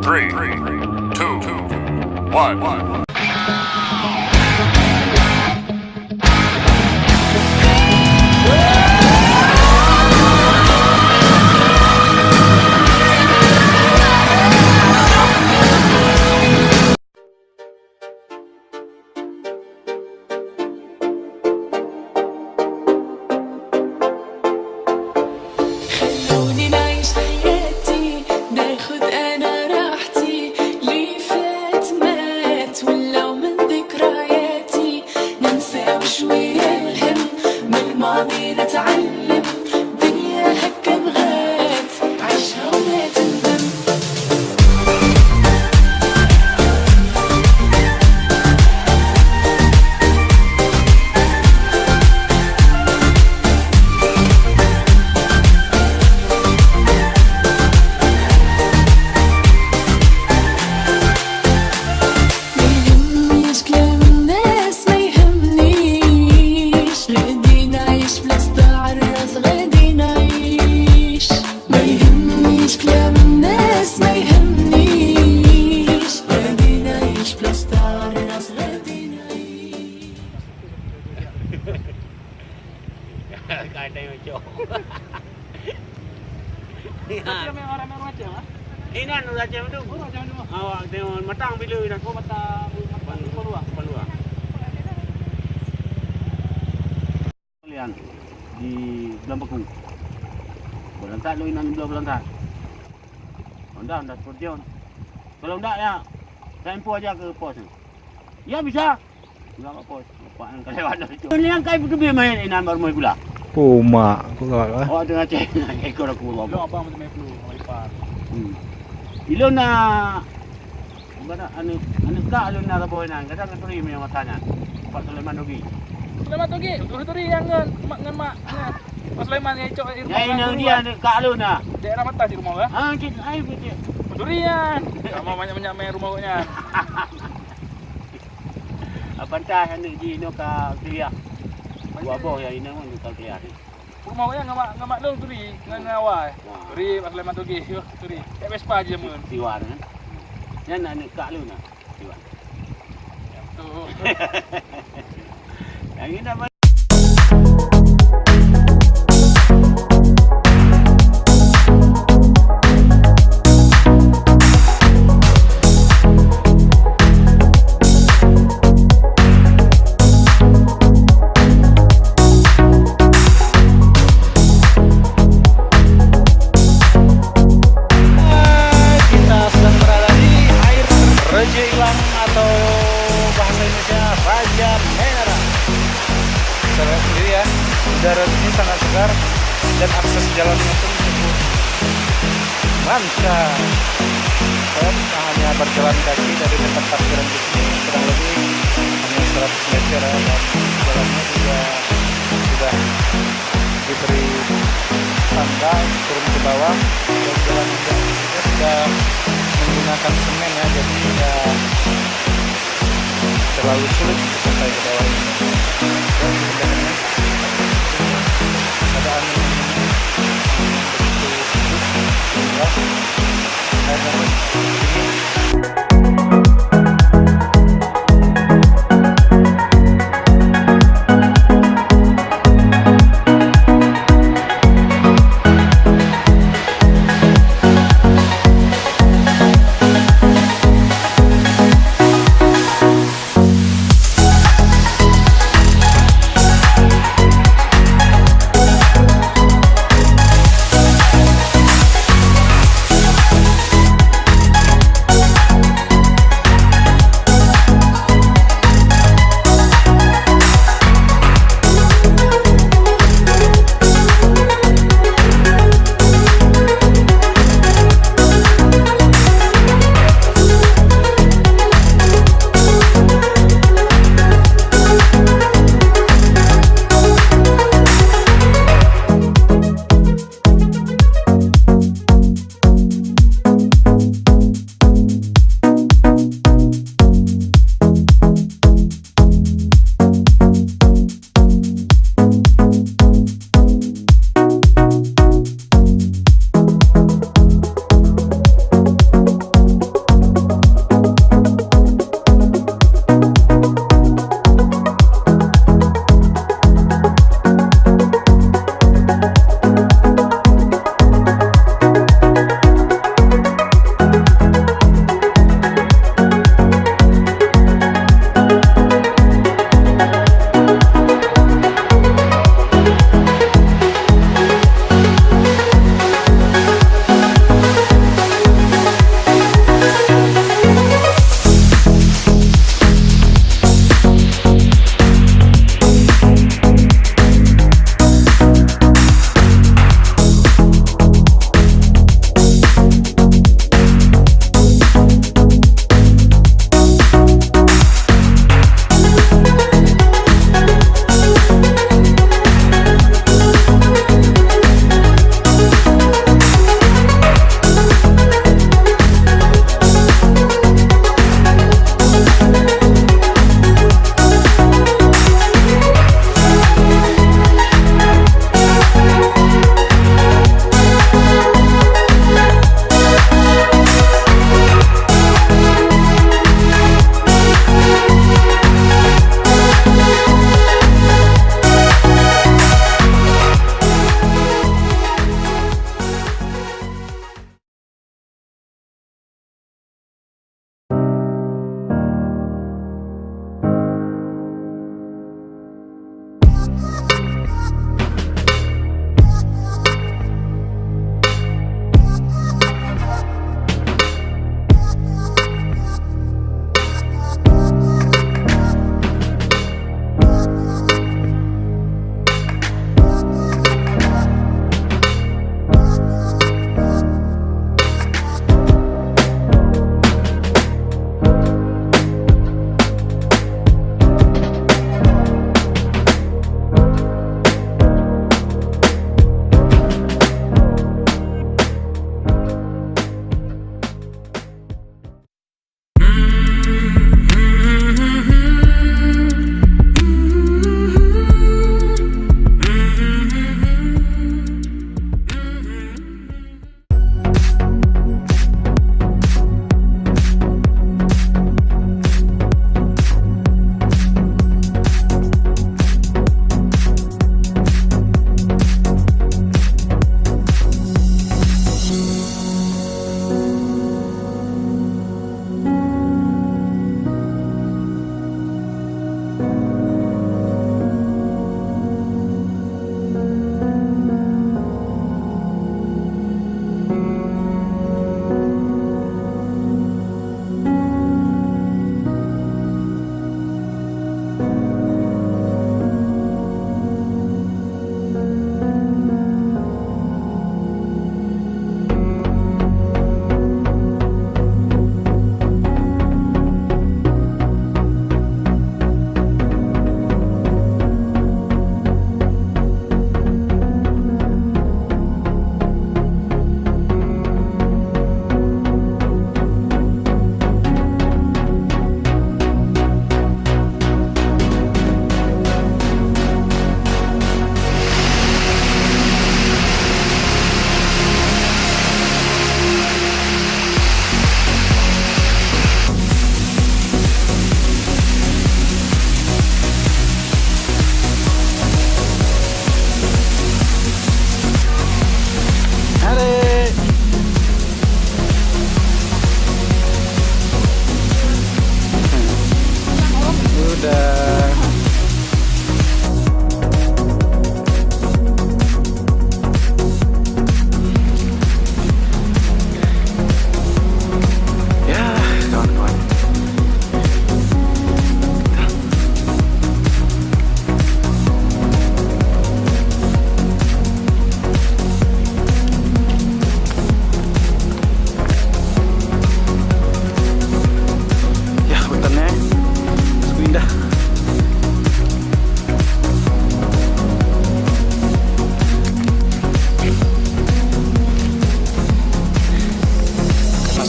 3, 2, 1. خلوني نعيش حياتي ناخد انا راحتي لي فات مات ولو من ذكرياتي ننسى وشوية الهم من الماضي نتعلم دنيا هكا بغات عيشها ولا تندم Ada yang cok. Orang-orang macam ah. Ini anu macam tu. Macam tu. Awak tengok matang bila dah. Oh mata peluang. Peluang. Kalian di Belang Bekung. Belantak lu inang belah belantak. Anda seperti on. Kalau enggak ya, tempo aja ke pos. Ya bisa. Enggak ke pos. Bapak yang kelewat dah itu. Ini yang kai betul main inan baru mai pula. Oh mak, kau kawat lah. Oh tengah cek ekor aku Lu bawa. apa macam flu, lipat. Ilo na bana anu ka alo na raboy na kadang ngaturi mi matanya. Pak Sulaiman Dogi. Sulaiman tu turi yang ngan mak. Mas Sulaiman yang cok Ya ini dia ka alo na. daerah mata di rumah ya. Ah cik ai betul. Durian. Sama banyak-banyak main rumahnya. Apa tah anu di no ka Kriak. Buah boh ya ini mun ka Kriak. Rumahnya ngamak lu turi ngan awal. Turi Mas Sulaiman tu turi. Kayak Vespa aja mun. Siwan kan. Yan anu ka alo na. Siwan. Tuh. Yang ini apa? Udara ini sangat segar dan akses jalannya pun cukup lancar. Saya hanya berjalan kaki dari tempat parkiran di sini kurang lebih hanya 100 meter dan jalannya juga sudah diberi tangga turun ke bawah dan jalan juga sudah menggunakan semen ya, jadi tidak terlalu sulit untuk sampai ke bawah ini. Dan sebenarnya ada angin begitu air dingin.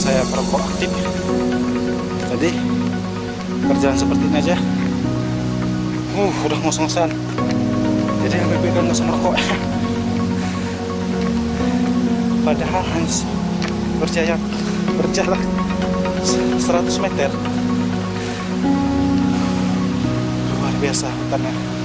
saya perokok aktif. Jadi berjalan seperti ini aja. Udah ngos-ngosan. Jadi lebih baik nggak usah merokok. Padahal hanya berjalan 100 meter. Luar biasa hutannya.